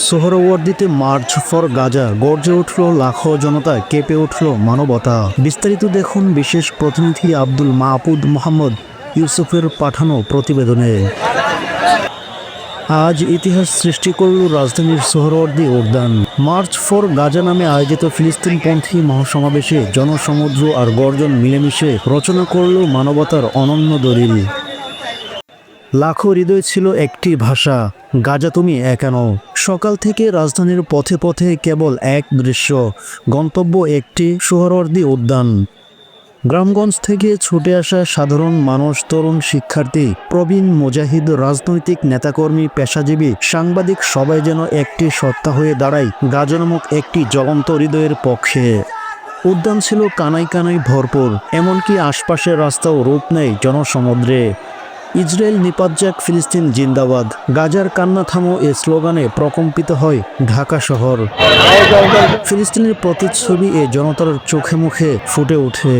সোহরাওয়ার্দীতে March for Gaza, গর্জে উঠল লাখো জনতা, কেঁপে উঠল মানবতা। বিস্তারিত দেখুন বিশেষ প্রতিনিধি আব্দুল মাহমুদ মোহাম্মদ ইউসুফের পাঠানো প্রতিবেদনে। আজ ইতিহাস সৃষ্টি করল রাজধানীর সোহরাওয়ার্দী উদ্যান। মার্চ ফর গাজা নামে আয়োজিত ফিলিস্তিনপন্থী মহাসমাবেশে জনসমুদ্র আর গর্জন মিলেমিশে রচনা করল মানবতার অনন্য দলিল। লাখো হৃদয় ছিল একটি ভাষা, গাজা তুমি একা নও। সকাল থেকে রাজধানীর পথে পথে কেবল এক দৃশ্য, গন্তব্য একটি সোহরাওয়ার্দী উদ্যান। গ্রামগঞ্জ থেকে ছুটে আসা সাধারণ মানুষ, তরুণ, শিক্ষার্থী, প্রবীণ, মুজাহিদ, রাজনৈতিক নেতাকর্মী, পেশাজীবী, সাংবাদিক, সবাই যেন একটি সত্তা হয়ে দাঁড়ায় গাজা নামক একটি জ্বলন্ত হৃদয়ের পক্ষে। উদ্যান ছিল কানায় কানায় ভরপুর, এমনকি আশপাশের রাস্তাও রূপ নেয় জনসমুদ্রে। ইসরায়েল নিপাত যাক, ফিলিস্তিন জিন্দাবাদ, গাজার কান্না থামো এ স্লোগানে প্রকম্পিত হয় ঢাকা শহর। ফিলিস্তিনের প্রতিচ্ছবি এ জনতার চোখে মুখে ফুটে ওঠে।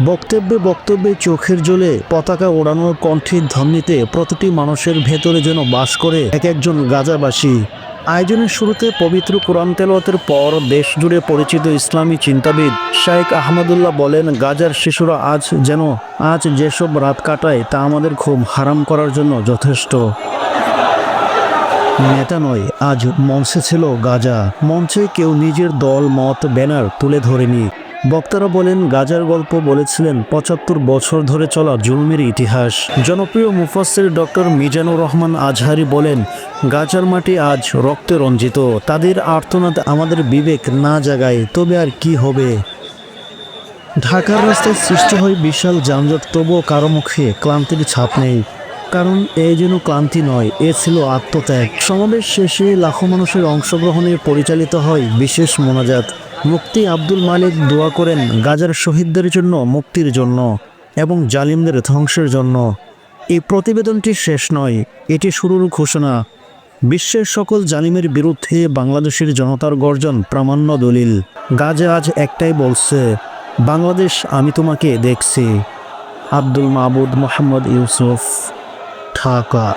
বক্তব্যে বক্তব্যে, চোখের জলে পতাকা ওড়ানোর কণ্ঠের ধ্বনিতে প্রতিটি মানুষের ভেতরে যেন বাস করে এক একজন গাজাবাসী। আয়োজনের শুরুতে পবিত্র কোরআন তেলাওয়াতের পর দেশ জুড়ে পরিচিত ইসলামী চিন্তাবিদ শাইখ আহমদুল্লাহ বলেন, গাজার শিশুরা আজ যেসব রাত কাটায় তা আমাদের খুব হারাম করার জন্য যথেষ্ট। নেতা নয়, আজ মঞ্চে ছিল গাজা। মঞ্চে কেউ নিজের দল, মত, ব্যানার তুলে ধরেনি। বক্তারা বলেন, গাজার গল্প বলেছিলেন ৭৫ বছর ধরে চলা জুলুমের ইতিহাস। জনপ্রিয় মুফাসসির ডক্টর মিজানুর রহমান আজহারি বলেন, গাজার মাটি আজ রক্তে রঞ্জিত। তাদের আর্তনাদ আমাদের বিবেক না জাগায় তবে আর কি হবে। ঢাকার রাস্তায় সৃষ্টি হয় বিশাল যানজট, তবুও কারো মুখে ক্লান্তির ছাপ নেই। কারণ এ যেন ক্লান্তি নয়, এ ছিল আত্মত্যাগ। সমাবেশ শেষে লাখো মানুষের অংশগ্রহণে পরিচালিত হয় বিশেষ মোনাজাত। মুফতি আব্দুল মালিক দোয়া করেন গাজার শহীদদের জন্য, মুক্তির জন্য এবং জালিমদের ধ্বংসের জন্য। এই প্রতিবেদনটি শেষ নয়, এটি শুরুর ঘোষণা। বিশ্বের সকল জালিমের বিরুদ্ধে বাংলাদেশের জনতার গর্জন প্রামাণ্য দলিল। গাজা আজ একটাই বলছে, বাংলাদেশ আমি তোমাকে দেখছি। আব্দুল মাহমুদ মোহাম্মদ ইউসুফ, ঢাকা।